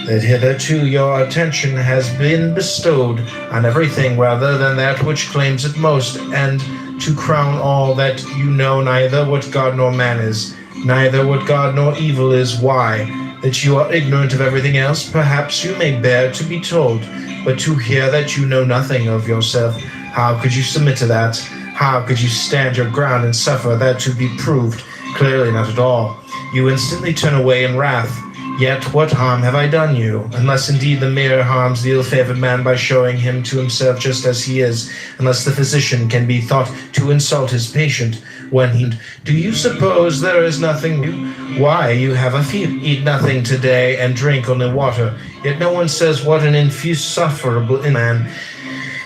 that hitherto your attention has been bestowed on everything rather than that which claims it most, and to crown all, that you know neither what God nor man is, neither what God nor evil is, why? That you are ignorant of everything else, perhaps you may bear to be told, but to hear that you know nothing of yourself, how could you submit to that? How could you stand your ground and suffer that to be proved? Clearly not at all. You instantly turn away in wrath. Yet what harm have I done you? Unless indeed the mirror harms the ill-favored man by showing him to himself just as he is, unless the physician can be thought to insult his patient when he... Do you suppose there is nothing new? Why, you have a fever, eat nothing today, and drink only water. Yet no one says what an insufferable man.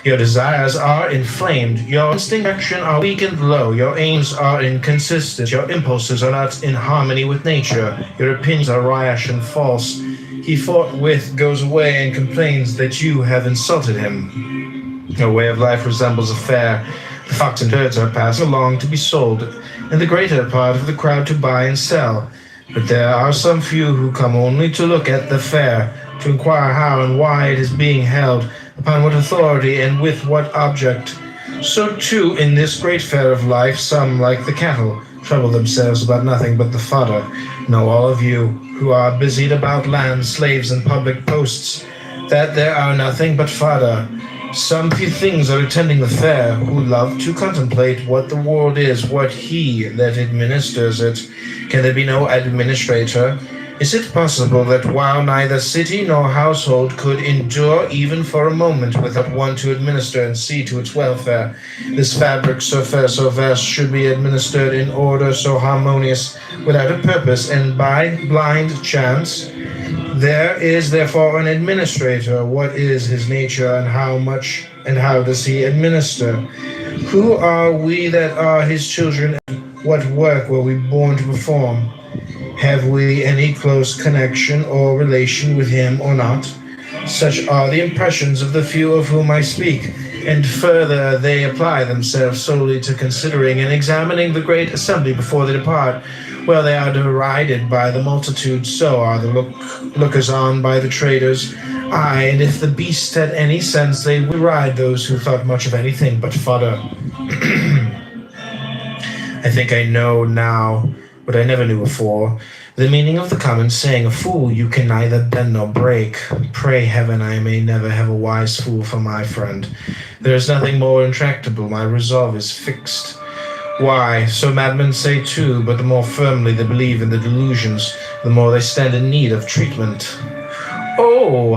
Your desires are inflamed, your instinct action are weak and low, your aims are inconsistent, your impulses are not in harmony with nature, your opinions are rash and false. He forthwith goes away and complains that you have insulted him. Your way of life resembles a fair. The flocks and herds are passing along to be sold, and the greater part of the crowd to buy and sell. But there are some few who come only to look at the fair, to inquire how and why it is being held, upon what authority and with what object. So too, in this great fair of life, some, like the cattle, trouble themselves about nothing but the fodder. Know all of you, who are busied about land, slaves, and public posts, that there are nothing but fodder. Some few things are attending the fair, who love to contemplate what the world is, what he that administers it. Can there be no administrator? Is it possible that while neither city nor household could endure even for a moment without one to administer and see to its welfare, this fabric so fair, so vast, should be administered in order so harmonious, without a purpose, and by blind chance? There is therefore an administrator. What is his nature, and how much and how does he administer? Who are we that are his children? What work were we born to perform? Have we any close connection or relation with him or not? Such are the impressions of the few of whom I speak, and further they apply themselves solely to considering and examining the great assembly before they depart. Where they are derided by the multitude, so are the lookers-on by the traders. Aye, and if the beast had any sense, they would ride those who thought much of anything but fodder. I think I know now what I never knew before, the meaning of the common saying, a fool you can neither bend nor break. Pray heaven I may never have a wise fool for my friend. There is nothing more intractable, my resolve is fixed. Why, so madmen say too, but the more firmly they believe in the delusions, the more they stand in need of treatment. Oh,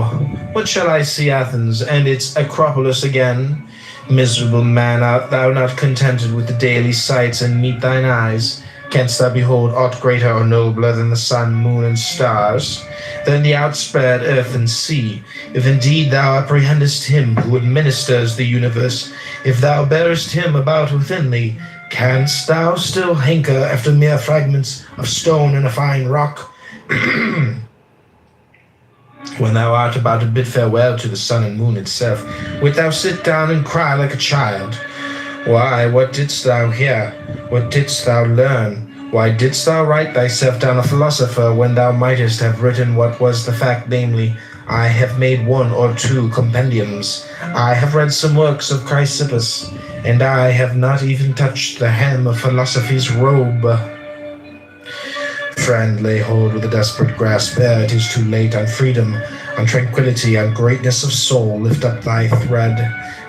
what shall I see Athens and its Acropolis again? Miserable man, art thou not contented with the daily sights and meet thine eyes? Canst thou behold aught greater or nobler than the sun, moon, and stars, than the outspread earth and sea? If indeed thou apprehendest him who administers the universe, if thou bearest him about within thee, canst thou still hanker after mere fragments of stone and a fine rock? When thou art about to bid farewell to the sun and moon itself, wilt thou sit down and cry like a child? Why, what didst thou hear? What didst thou learn? Why didst thou write thyself down a philosopher when thou mightest have written what was the fact, namely, I have made 1 or 2 compendiums. I have read some works of Chrysippus, and I have not even touched the hem of philosophy's robe. Friend, lay hold with a desperate grasp ere it is too late on freedom, on tranquility, on greatness of soul. Lift up thy thread.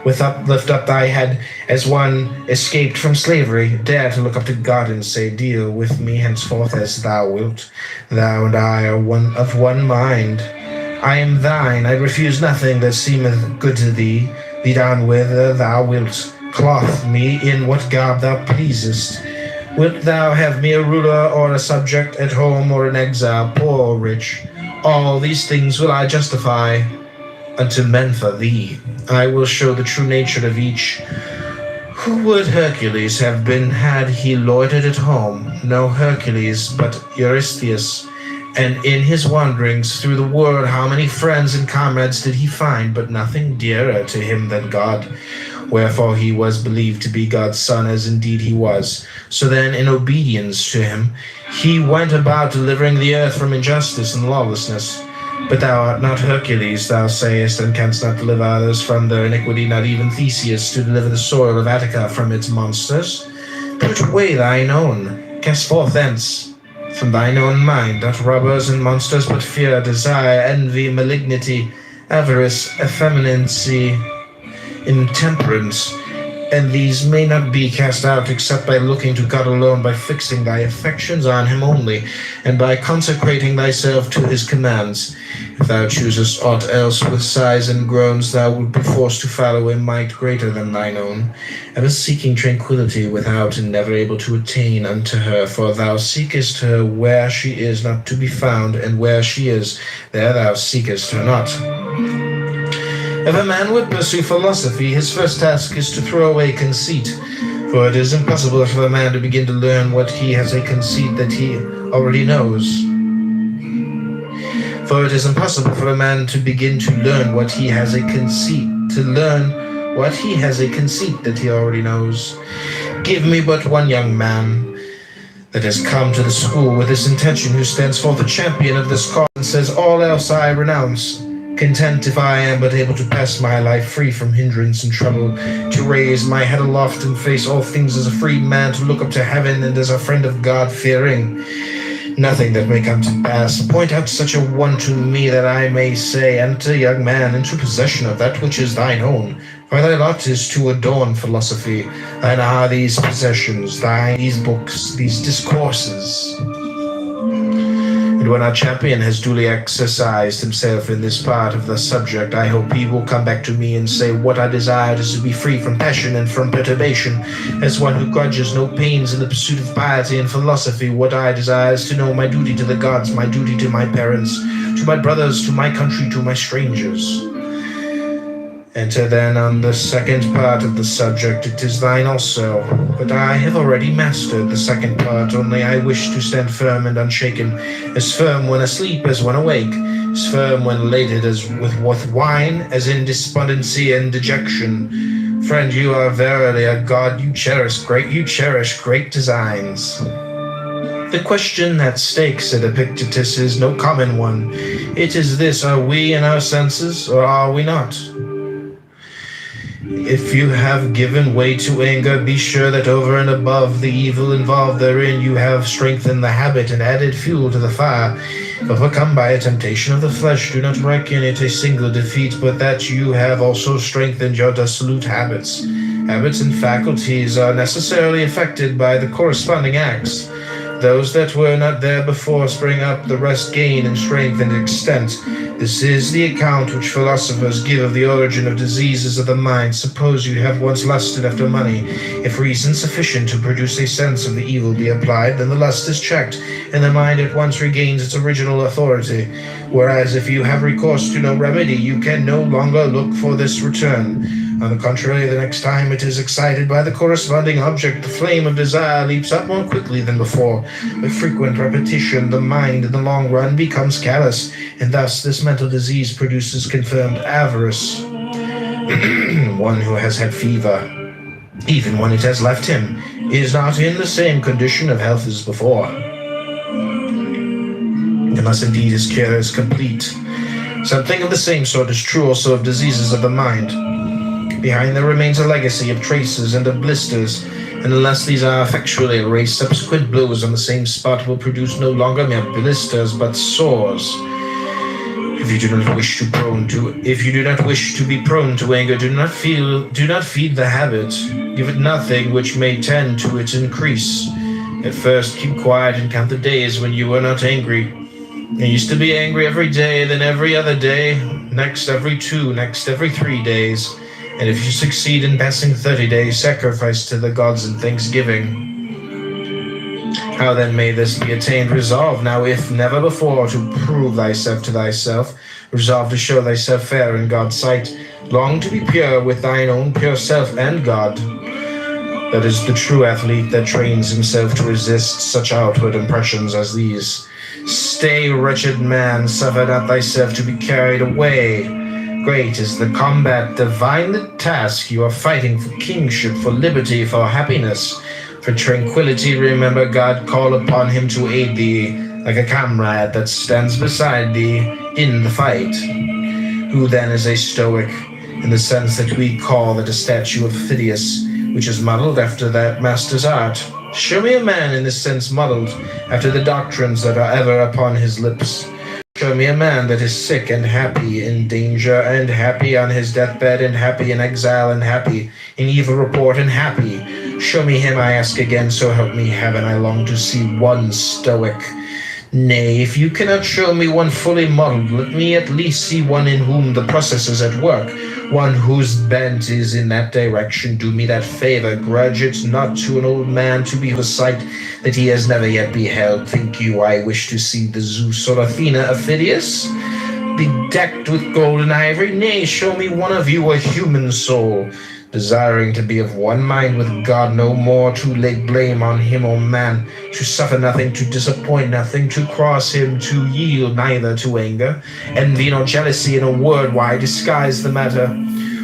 Lift up thy head as one escaped from slavery. Dare to look up to God and say, deal with me henceforth as thou wilt. Thou and I are of one mind. I am thine. I refuse nothing that seemeth good to thee. Lead on whither thou wilt. Clothe me in what garb thou pleasest. Wilt thou have me a ruler or a subject, at home or in exile, poor or rich? All these things will I justify unto men for thee. I will show the true nature of each. Who would Hercules have been had he loitered at home? No Hercules, but Eurystheus. And in his wanderings through the world, how many friends and comrades did he find, but nothing dearer to him than God? Wherefore he was believed to be God's son, as indeed he was. So then, in obedience to him, he went about delivering the earth from injustice and lawlessness. But thou art not Hercules, thou sayest, and canst not deliver others from their iniquity, not even Theseus to deliver the soil of Attica from its monsters. Put away thine own, cast forth thence from thine own mind, not robbers and monsters, but fear, desire, envy, malignity, avarice, effeminacy, intemperance, and these may not be cast out except by looking to God alone, by fixing thy affections on him only, and by consecrating thyself to his commands. If thou choosest aught else with sighs and groans, thou wilt be forced to follow a might greater than thine own, ever seeking tranquility without, and never able to attain unto her. For thou seekest her where she is not to be found, and where she is, there thou seekest her not. If a man would pursue philosophy, his first task is to throw away conceit, for it is impossible for a man to begin to learn what he has a conceit that he already knows. For it is impossible for a man to begin to learn what he has a conceit, that he already knows. Give me but one young man that has come to the school with this intention, who stands forth a champion of this cause and says, all else I renounce. Content if I am but able to pass my life free from hindrance and trouble, to raise my head aloft and face all things as a free man, to look up to heaven and as a friend of God fearing. Nothing that may come to pass. Point out such a one to me, that I may say, enter, young man, into possession of that which is thine own. For thy lot is to adorn philosophy. Thine are these possessions, thine these books, these discourses. And when our champion has duly exercised himself in this part of the subject, I hope he will come back to me and say, what I desire is to be free from passion and from perturbation, as one who grudges no pains in the pursuit of piety and philosophy. What I desire is to know my duty to the gods, my duty to my parents, to my brothers, to my country, to my strangers. Enter then on the second part of the subject. It is thine also, but I have already mastered the second part, only I wish to stand firm and unshaken, as firm when asleep as when awake, as firm when elated as with wine, as in despondency and dejection. Friend, you are verily a god, you cherish great designs. The question at stake, said Epictetus, is no common one. It is this: are we in our senses, or are we not? If you have given way to anger, be sure that over and above the evil involved therein, you have strengthened the habit and added fuel to the fire. Overcome by a temptation of the flesh, do not reckon it a single defeat, but that you have also strengthened your dissolute habits. Habits and faculties are necessarily affected by the corresponding acts. Those that were not there before spring up, the rest gain in strength and extent. This is the account which philosophers give of the origin of diseases of the mind. Suppose you have once lusted after money. If reason sufficient to produce a sense of the evil be applied, then the lust is checked, and the mind at once regains its original authority. Whereas if you have recourse to no remedy, you can no longer look for this return. On the contrary, the next time it is excited by the corresponding object, the flame of desire leaps up more quickly than before. With frequent repetition, the mind in the long run becomes callous, and thus this mental disease produces confirmed avarice. One who has had fever, even when it has left him, is not in the same condition of health as before. Unless indeed his cure is complete. Something of the same sort is true also of diseases of the mind. Behind there remains a legacy of traces and of blisters, and unless these are effectually erased, subsequent blows on the same spot will produce no longer mere blisters, but sores. If you do not wish to be prone to anger, do not feed the habit. Give it nothing which may tend to its increase. At first, keep quiet and count the days when you were not angry. You used to be angry every day, then every other day, next every 2, next every 3 days. And if you succeed in passing 30 days, sacrifice to the gods in thanksgiving. How then may this be attained? Resolve now, if never before, to prove thyself to thyself. Resolve to show thyself fair in God's sight. Long to be pure with thine own pure self and God. That is the true athlete that trains himself to resist such outward impressions as these. Stay, wretched man, suffer not thyself to be carried away. Great is the combat, divine the task. You are fighting for kingship, for liberty, for happiness, for tranquility. Remember God, call upon him to aid thee, like a comrade that stands beside thee in the fight. Who then is a Stoic, in the sense that we call that a statue of Phidias, which is modeled after that master's art? Show me a man in this sense modeled after the doctrines that are ever upon his lips. Show me a man that is sick and happy in danger, and happy on his deathbed, and happy in exile, and happy in evil report, and happy. Show me him, I ask again, so help me heaven, I long to see one Stoic. Nay, if you cannot show me one fully modeled, let me at least see one in whom the process is at work, one whose bent is in that direction. Do me that favor, grudge it not to an old man to behold a sight that he has never yet beheld. Think you I wish to see the Zeus or Athena of Phidias, bedecked with gold and ivory? Nay, show me one of you a human soul, desiring to be of one mind with God, no more to lay blame on him or man, to suffer nothing, to disappoint nothing, to cross him, to yield neither to anger, envy, nor jealousy. In a word, why disguise the matter?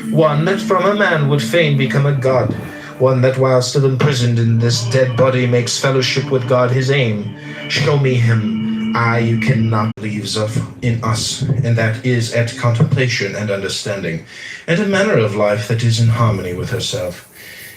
One that from a man would fain become a god, one that while still imprisoned in this dead body makes fellowship with God his aim. Show me him. You cannot leaves of in us, and that is at contemplation and understanding, and a manner of life that is in harmony with herself.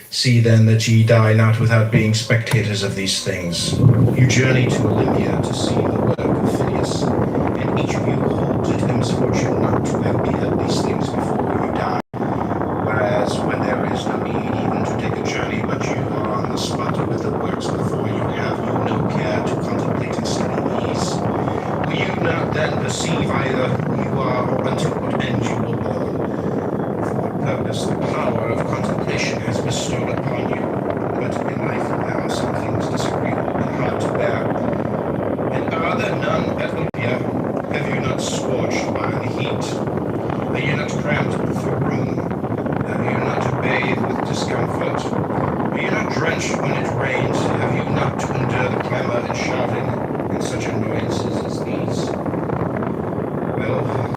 See then that ye die not without being spectators of these things. You journey to Olympia to see the work of Phidias, and each of you holds it misfortune not to have beheld these things before you die. Whereas when there is no need even to take a journey, but you are on the spot with the works before you, have you no care to contemplate and study these? Will you not then perceive either who you are or unto what end you will born? For what purpose the power of contemplation has bestowed upon you? But in life there are some things disagreeable and hard to bear. And are there none at Olympia? Have you not scorched by the heat? Are you not cramped with the room? Have you not to bathe with discomfort? Are you not drenched when it rains? Have you not to endure the clamor and shout